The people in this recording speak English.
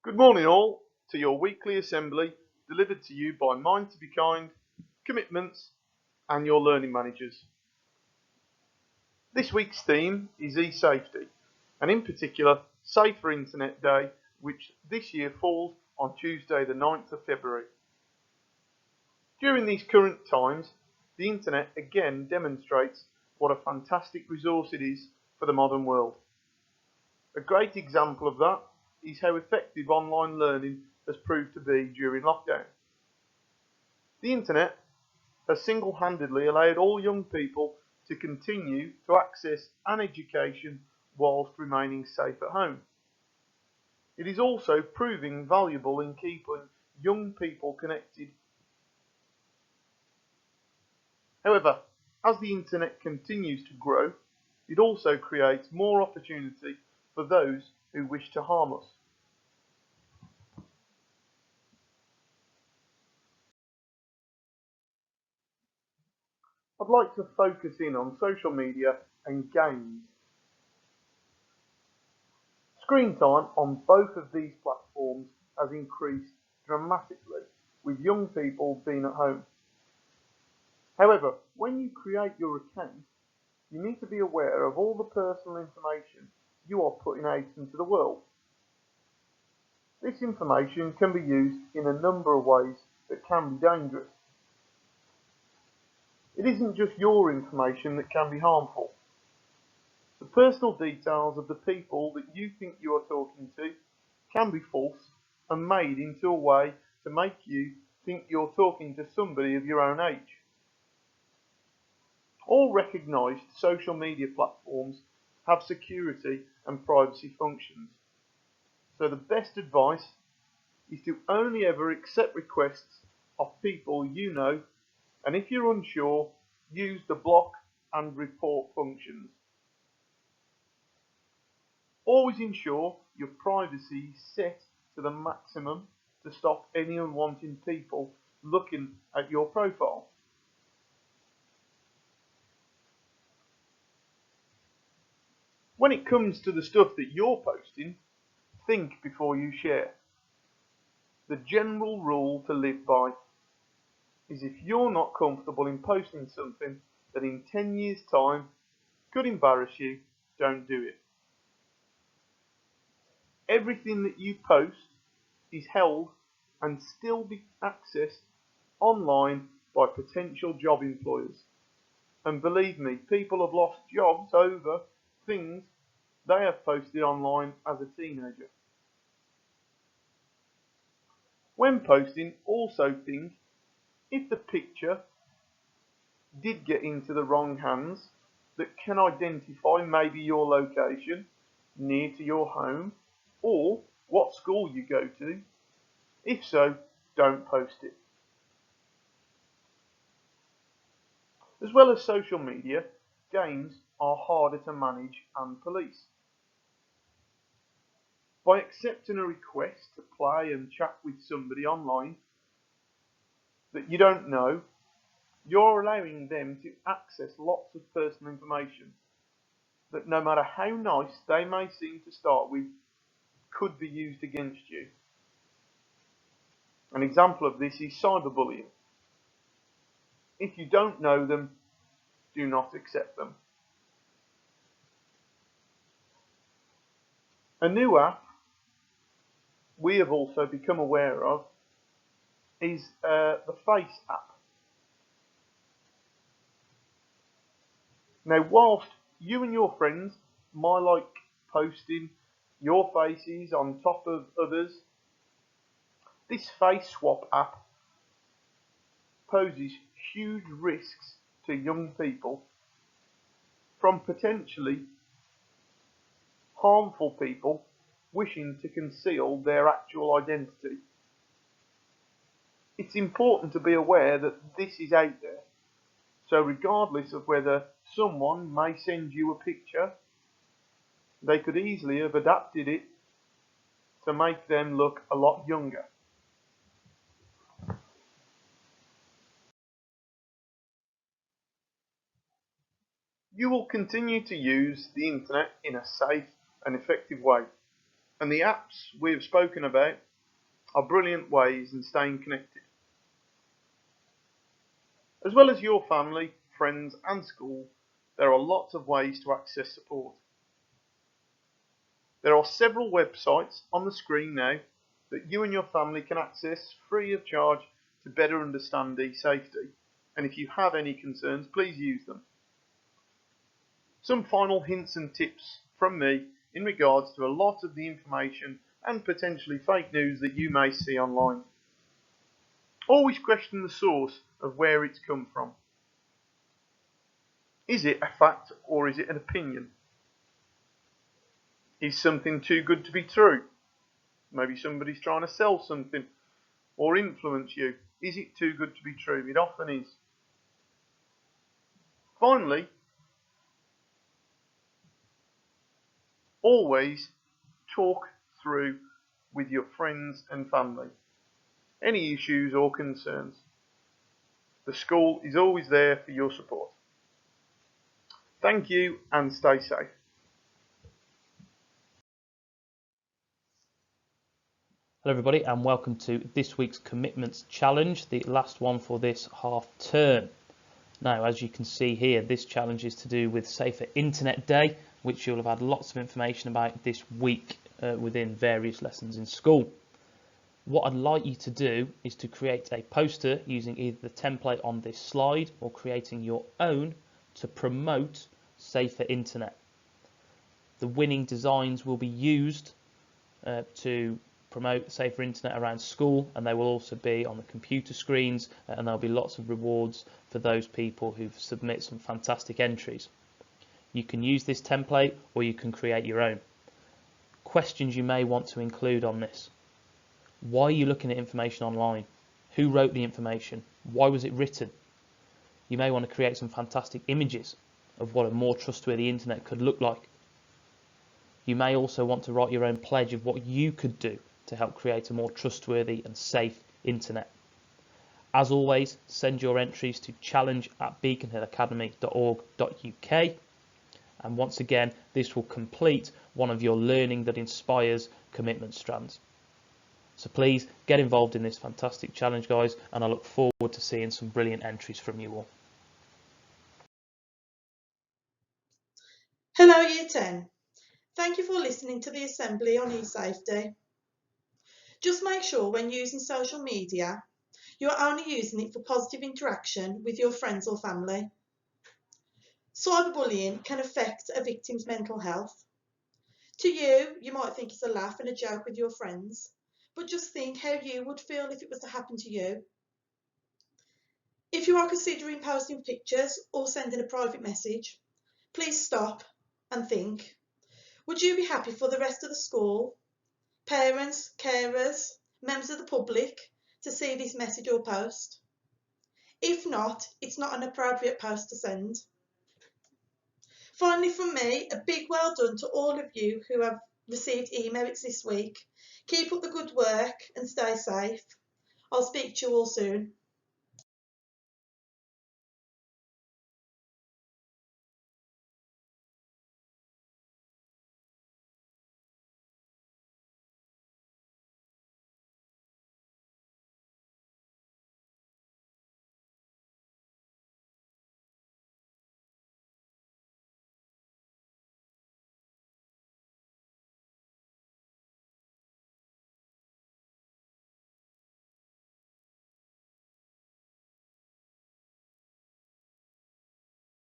Good morning all to your weekly assembly delivered to you by Mind to Be Kind, Commitments and your learning managers. This week's theme is e-safety and in particular Safer Internet Day, which this year falls on Tuesday the 9th of February. During these current times, the internet again demonstrates what a fantastic resource it is for the modern world. A great example of that is how effective online learning has proved to be during lockdown. The internet has single-handedly allowed all young people to continue to access an education whilst remaining safe at home. It is also proving valuable in keeping young people connected. However, as the internet continues to grow, it also creates more opportunity for those who wish to harm us. I'd like to focus in on social media and games. Screen time on both of these platforms has increased dramatically with young people being at home. However, when you create your account, you need to be aware of all the personal information you are putting out into the world. This information can be used in a number of ways that can be dangerous. It isn't just your information that can be harmful. The personal details of the people that you think you are talking to can be false and made into a way to make you think you're talking to somebody of your own age. All recognised social media platforms have security and privacy functions, so the best advice is to only ever accept requests of people you know, and if you're unsure, use the block and report functions. Always ensure your privacy is set to the maximum to stop any unwanted people looking at your profile. When it comes to the stuff that you're posting, think before you share. The general rule to live by is if you're not comfortable in posting something that in 10 years' time could embarrass you, don't do it. Everything that you post is held and still be accessed online by potential job employers. And believe me, people have lost jobs over things they have posted online as a teenager. When posting, also think if the picture did get into the wrong hands that can identify maybe your location near to your home or what school you go to. If so, don't post it. As well as social media, games are harder to manage and police. By accepting a request to play and chat with somebody online that you don't know, you're allowing them to access lots of personal information that no matter how nice they may seem to start with, could be used against you. An example of this is cyberbullying. If you don't know them, do not accept them. A new app we have also become aware of is the Face app. Now, whilst you and your friends might like posting your faces on top of others, this face swap app poses huge risks to young people from potentially harmful people wishing to conceal their actual identity. It's important to be aware that this is out there. So regardless of whether someone may send you a picture, they could easily have adapted it to make them look a lot younger. You will continue to use the internet in a safe and effective way. And the apps we have spoken about are brilliant ways in staying connected. As well as your family, friends and school, there are lots of ways to access support. There are several websites on the screen now that you and your family can access free of charge to better understand e-safety. And if you have any concerns, please use them. Some final hints and tips from me in regards to a lot of the information and potentially fake news that you may see online. Always question the source of where it's come from. Is it a fact or is it an opinion? Is something too good to be true? Maybe somebody's trying to sell something or influence you. Is it too good to be true? It often is. Finally, always talk through with your friends and family any issues or concerns. The school is always there for your support. Thank you and stay safe. Hello everybody and welcome to this week's Commitments Challenge, the last one for this half term. Now, as you can see here, this challenge is to do with Safer Internet Day, which you'll have had lots of information about this week within various lessons in school. What I'd like you to do is to create a poster using either the template on this slide or creating your own to promote Safer Internet. The winning designs will be used to promote Safer Internet around school, and they will also be on the computer screens, and there'll be lots of rewards for those people who submit some fantastic entries. You can use this template or you can create your own. Questions you may want to include on this: why are you looking at information online? Who wrote the information? Why was it written? You may want to create some fantastic images of what a more trustworthy internet could look like. You may also want to write your own pledge of what you could do to help create a more trustworthy and safe internet. As always, send your entries to challenge@beaconhillacademy.org.uk, and once again, this will complete one of your Learning That Inspires commitment strands. So please get involved in this fantastic challenge, guys, and I look forward to seeing some brilliant entries from you all. Hello Year 10. Thank you for listening to the assembly on eSafety. Just make sure when using social media, you're only using it for positive interaction with your friends or family. Cyberbullying can affect a victim's mental health. To you, you might think it's a laugh and a joke with your friends, but just think how you would feel if it was to happen to you. If you are considering posting pictures or sending a private message, please stop and think. Would you be happy for the rest of the school, parents, carers, members of the public to see this message or post? If not, it's not an appropriate post to send. Finally, from me, a big well done to all of you who have received e-merits this week. Keep up the good work and stay safe. I'll speak to you all soon.